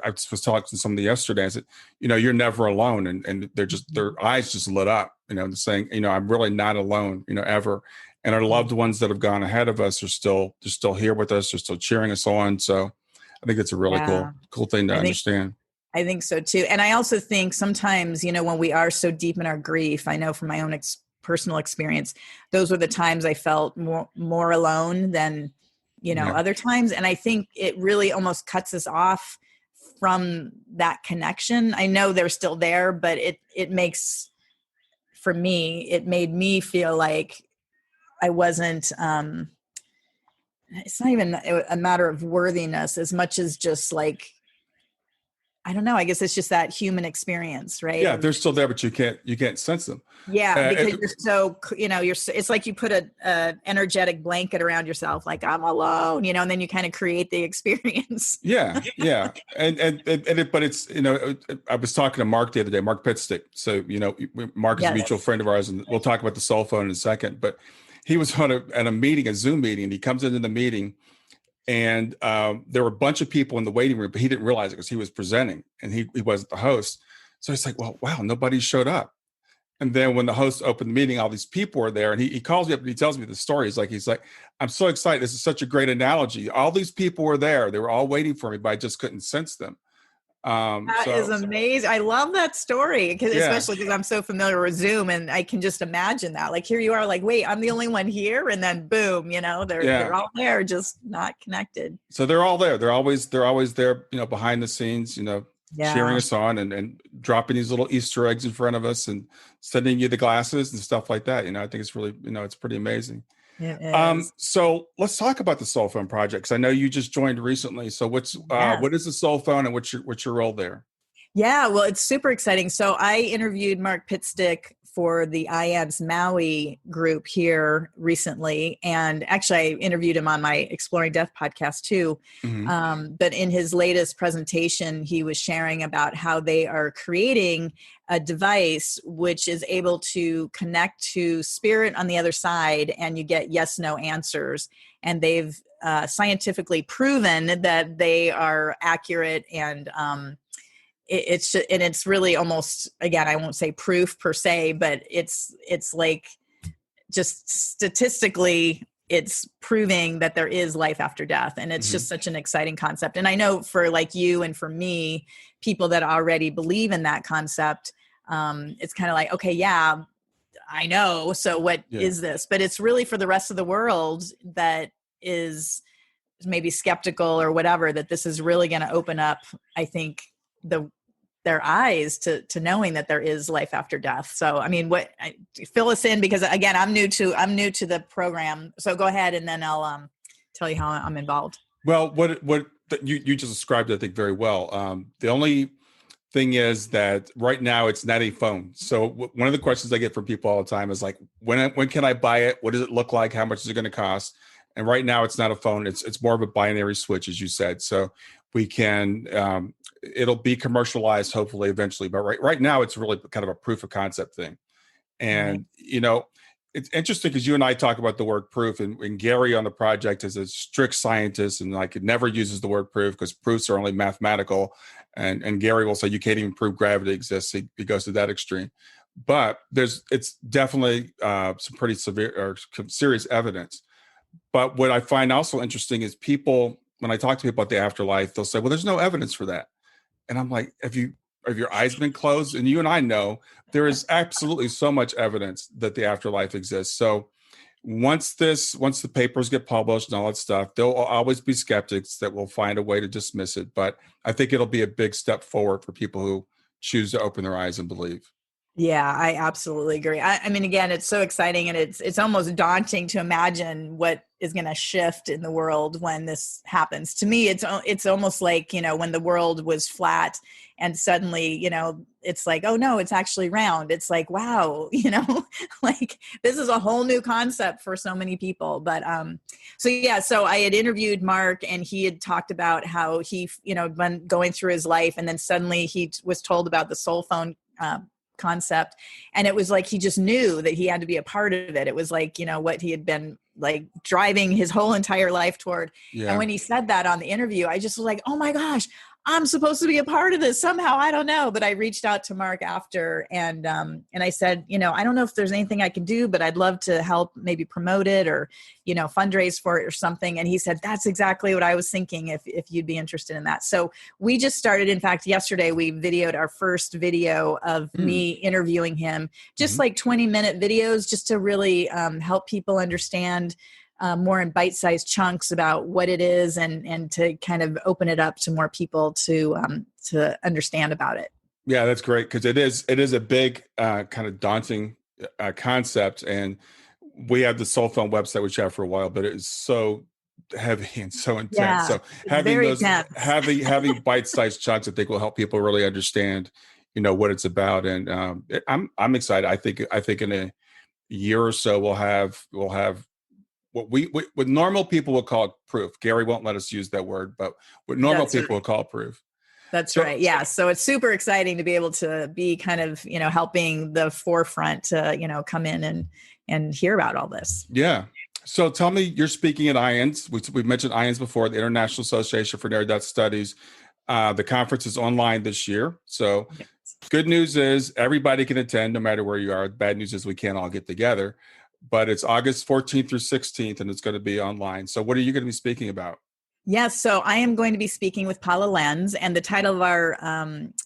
Speaker 1: was talking to somebody yesterday. I said, you're never alone, and their eyes just lit up, saying, I'm really not alone, ever. And our loved ones that have gone ahead of us they're still here with us. They're still cheering us on. So I think it's a really cool thing to understand.
Speaker 3: I think so too. And I also think sometimes, when we are so deep in our grief, I know from my own personal experience, those were the times I felt more alone than, other times. And I think it really almost cuts us off from that connection. I know they're still there, but it makes, for me, it made me feel like I wasn't, it's not even a matter of worthiness as much as just like, I don't know. I guess it's just that human experience, right?
Speaker 1: Yeah, they're still there, but you can't sense them.
Speaker 3: Yeah, because you're so, it's like you put a energetic blanket around yourself, like I'm alone, and then you kind of create the experience.
Speaker 1: Yeah. But it's, I was talking to Mark the other day, Mark Pitstick. So, Mark is a mutual friend of ours, and we'll talk about the soul phone in a second. But he was at a meeting, a Zoom meeting, and he comes into the meeting. And there were a bunch of people in the waiting room, but he didn't realize it because he was presenting and he wasn't the host. So he's like, well, wow, nobody showed up. And then when the host opened the meeting, all these people were there, and he calls me up and he tells me the story. He's like, I'm so excited. This is such a great analogy. All these people were there. They were all waiting for me, but I just couldn't sense them.
Speaker 3: That is amazing. I love that story, especially because I'm so familiar with Zoom, and I can just imagine that. Like, here you are, like, wait, I'm the only one here, and then boom, they're all there, just not connected.
Speaker 1: So they're all there. They're always there, behind the scenes, cheering us on and dropping these little Easter eggs in front of us and sending you the glasses and stuff like that. I think it's really, it's pretty amazing. So let's talk about the Soul Phone project, because I know you just joined recently. So what is the Soul Phone, and what's your role there?
Speaker 3: Yeah, well, it's super exciting. So I interviewed Mark Pitstick for the IANS Maui group here recently. And actually, I interviewed him on my Exploring Death podcast too. Mm-hmm. But in his latest presentation, he was sharing about how they are creating a device which is able to connect to spirit on the other side, and you get yes, no answers. And they've scientifically proven that they are accurate, and it's really almost, again, I won't say proof per se, but it's like just statistically it's proving that there is life after death. And it's just such an exciting concept. And I know for like you and for me, people that already believe in that concept, it's kind of like, okay, yeah, I know. So what is this? But it's really for the rest of the world that is maybe skeptical or whatever, that this is really going to open up, I think, their eyes to knowing that there is life after death. So, I mean, fill us in, because again, I'm new to the program. So go ahead, and then I'll tell you how I'm involved.
Speaker 1: Well, what you just described, I think, very well. The only thing is that right now it's not a phone. So one of the questions I get from people all the time is like, when can I buy it? What does it look like? How much is it going to cost? And right now it's not a phone. It's more of a binary switch, as you said. So we can, it'll be commercialized hopefully eventually. But right now it's really kind of a proof of concept thing. And, it's interesting because you and I talk about the word proof, and Gary on the project is a strict scientist and like it never uses the word proof because proofs are only mathematical. And Gary will say you can't even prove gravity exists. He goes to that extreme. But it's definitely some pretty severe or serious evidence. But what I find also interesting is people, when I talk to people about the afterlife, they'll say, well, there's no evidence for that. And I'm like, have your eyes been closed? And you and I know there is absolutely so much evidence that the afterlife exists. So once the papers get published and all that stuff, there'll always be skeptics that will find a way to dismiss it. But I think it'll be a big step forward for people who choose to open their eyes and believe.
Speaker 3: Yeah, I absolutely agree. I mean, again, it's so exciting, and it's almost daunting to imagine what is going to shift in the world when this happens. To me, it's almost like, when the world was flat and suddenly, it's like, oh no, it's actually round. It's like, wow, like this is a whole new concept for so many people. But so I had interviewed Mark, and he had talked about how he, been going through his life, and then suddenly he was told about the soul phone concept, and it was like he just knew that he had to be a part of it. It was like, what he had been like driving his whole entire life toward. Yeah. And when he said that on the interview, I just was like, oh my gosh, I'm supposed to be a part of this somehow. I don't know. But I reached out to Mark after, and I said, I don't know if there's anything I can do, but I'd love to help maybe promote it or, fundraise for it or something. And he said, that's exactly what I was thinking, if you'd be interested in that. So we just started. In fact, yesterday we videoed our first video of me interviewing him, just like 20-minute videos, just to really help people understand more in bite-sized chunks about what it is, and to kind of open it up to more people to understand about it.
Speaker 1: Yeah, that's great, because it is a big kind of daunting concept, and we have the soul phone website, which we have for a while, but it is so heavy and so intense. Yeah, so having bite-sized chunks, I think, will help people really understand, what it's about. And I'm excited. I think in a year or so we'll have what normal people will call proof. Gary won't let us use that word, but what normal people will call proof.
Speaker 3: That's right. Yeah. So it's super exciting to be able to be kind of, helping the forefront to, come in and hear about all this.
Speaker 1: Yeah. So tell me, you're speaking at IONS. We've mentioned IONS before, the International Association for Near-Death Studies. The conference is online this year. So good news is everybody can attend no matter where you are. Bad news is we can't all get together. But it's August 14th through 16th, and it's going to be online. So what are you going to be speaking about?
Speaker 3: Yes, so I am going to be speaking with Paula Lenz, and the title of our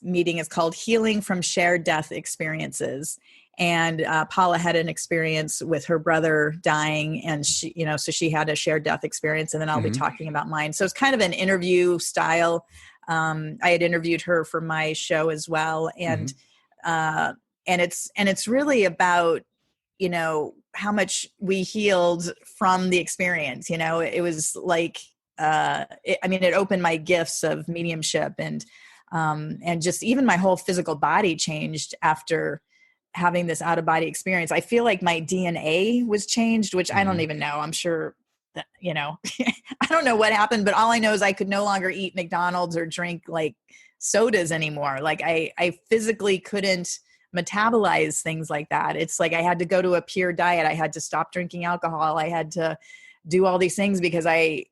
Speaker 3: meeting is called Healing from Shared Death Experiences. And Paula had an experience with her brother dying, and she, so she had a shared death experience, and then I'll be talking about mine. So it's kind of an interview style. I had interviewed her for my show as well, and it's really about, how much we healed from the experience. It was like, it opened my gifts of mediumship, and just even my whole physical body changed after having this out of body experience. I feel like my DNA was changed, which I don't even know. I'm sure that, I don't know what happened, but all I know is I could no longer eat McDonald's or drink like sodas anymore. Like I physically couldn't metabolize things like that. It's like I had to go to a pure diet. I had to stop drinking alcohol. I had to do all these things because I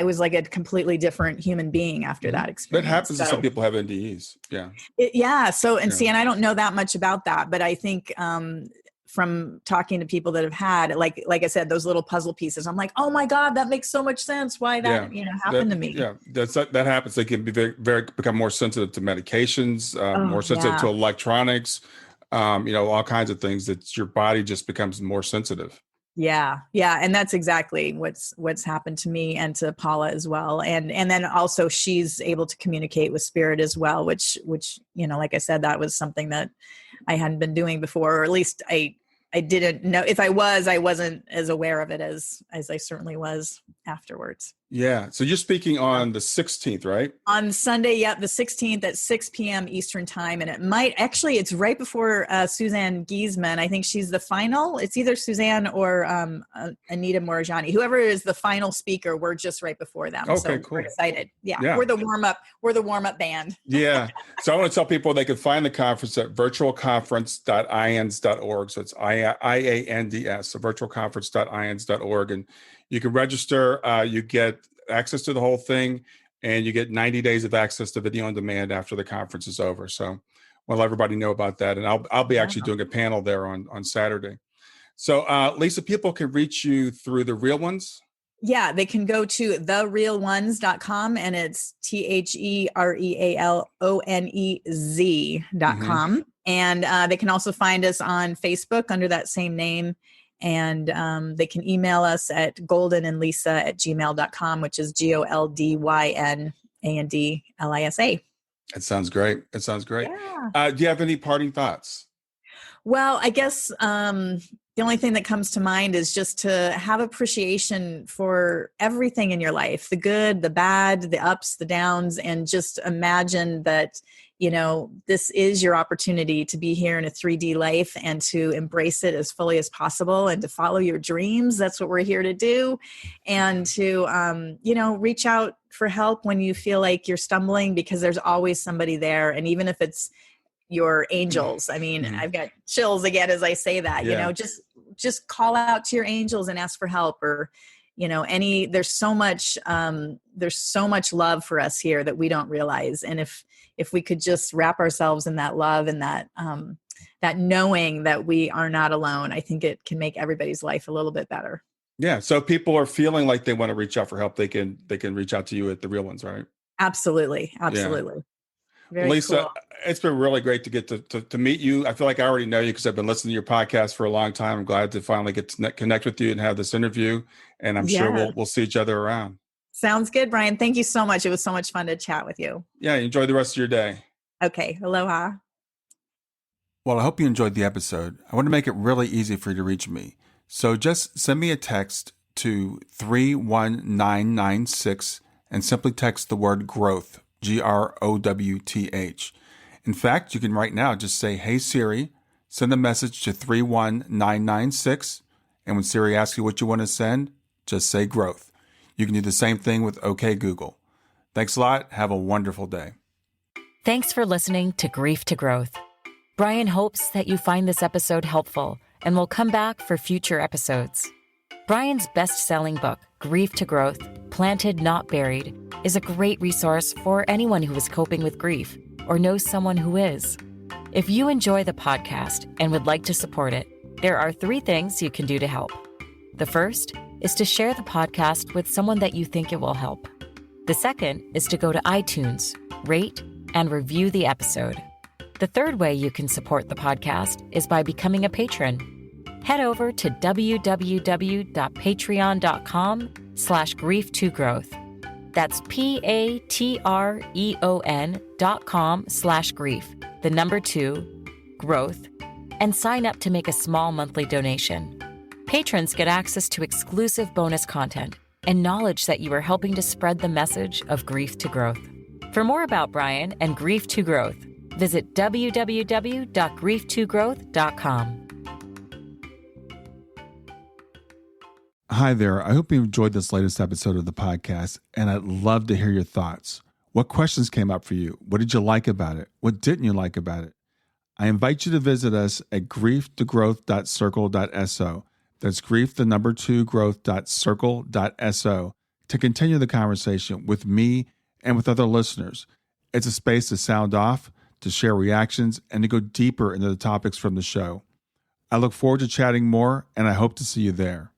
Speaker 3: was like a completely different human being after that experience.
Speaker 1: That happens to some people have NDEs. Yeah.
Speaker 3: See, and I don't know that much about that, but I think from talking to people that have had, like I said, those little puzzle pieces, I'm like, oh my God, that makes so much sense. Why that, happened to me.
Speaker 1: Yeah. That happens. They can be become more sensitive to medications, more sensitive to electronics, all kinds of things that your body just becomes more sensitive.
Speaker 3: Yeah. Yeah. And that's exactly what's happened to me and to Paula as well. And then also she's able to communicate with spirit as well, which, like I said, that was something that I hadn't been doing before, or at least I didn't know. If I wasn't as aware of it as I certainly was afterwards.
Speaker 1: Yeah. So you're speaking on the 16th, right?
Speaker 3: On Sunday, the 16th at 6 p.m. Eastern time. And it's right before Suzanne Giesman. I think she's the final. It's either Suzanne or Anita Morajani. Whoever is the final speaker, we're just right before them.
Speaker 1: Okay,
Speaker 3: so
Speaker 1: cool.
Speaker 3: We're excited. Yeah. We're the warm-up band.
Speaker 1: Yeah. So I want to tell people they can find the conference at virtualconference.iands.org. So it's IANDS, so virtualconference.iands.org. And you can register, you get access to the whole thing, and you get 90 days of access to video on demand after the conference is over. So I'll let everybody know about that. And I'll be actually doing a panel there on Saturday. So Lisa, people can reach you through the Real Onez?
Speaker 3: Yeah, they can go to therealonez.com, and it's TheRealOnez.com. And they can also find us on Facebook under that same name. And they can email us at goldenandlisa@gmail.com, which is GOLDYNANDLISA.
Speaker 1: It sounds great. Yeah. Do you have any parting thoughts?
Speaker 3: Well, I guess the only thing that comes to mind is just to have appreciation for everything in your life, the good, the bad, the ups, the downs, and just imagine that, this is your opportunity to be here in a 3D life and to embrace it as fully as possible and to follow your dreams. That's what we're here to do. And to, reach out for help when you feel like you're stumbling, because there's always somebody there. And even if it's your angels, I've got chills again as I say that, just call out to your angels and ask for help, or there's so much love for us here that we don't realize. And if we could just wrap ourselves in that love and that knowing that we are not alone, I think it can make everybody's life a little bit better.
Speaker 1: Yeah. So if people are feeling like they want to reach out for help, they can reach out to you at the Real Onez, right?
Speaker 3: Absolutely.
Speaker 1: Yeah.
Speaker 3: Very
Speaker 1: Lisa,
Speaker 3: cool.
Speaker 1: It's been really great to get to meet you. I feel like I already know you because I've been listening to your podcast for a long time. I'm glad to finally get to connect with you and have this interview. And I'm sure we'll see each other around.
Speaker 3: Sounds good, Brian. Thank you so much. It was so much fun to chat with you.
Speaker 1: Yeah. Enjoy the rest of your day.
Speaker 3: Okay. Aloha.
Speaker 1: Well, I hope you enjoyed the episode. I want to make it really easy for you to reach me. So just send me a text to 31996 and simply text the word growth, GROWTH. In fact, you can right now just say, "Hey Siri," send a message to 31996. And when Siri asks you what you want to send, just say growth. You can do the same thing with OK Google. Thanks a lot. Have a wonderful day.
Speaker 2: Thanks for listening to Grief to Growth. Brian hopes that you find this episode helpful and will come back for future episodes. Brian's best-selling book, Grief to Growth, Planted Not Buried, is a great resource for anyone who is coping with grief or knows someone who is. If you enjoy the podcast and would like to support it, there are 3 things you can do to help. The first is to share the podcast with someone that you think it will help. The second is to go to iTunes, rate, and review the episode. The third way you can support the podcast is by becoming a patron. Head over to www.patreon.com/grief2growth. That's patreon.com/grief, the number 2, growth, and sign up to make a small monthly donation. Patrons get access to exclusive bonus content and knowledge that you are helping to spread the message of grief to growth. For more about Brian and Grief to Growth, visit www.grief2growth.com.
Speaker 1: Hi there. I hope you enjoyed this latest episode of the podcast, and I'd love to hear your thoughts. What questions came up for you? What did you like about it? What didn't you like about it? I invite you to visit us at grief2growth.circle.so. That's grief2growth.circle.so to continue the conversation with me and with other listeners. It's a space to sound off, to share reactions, and to go deeper into the topics from the show. I look forward to chatting more, and I hope to see you there.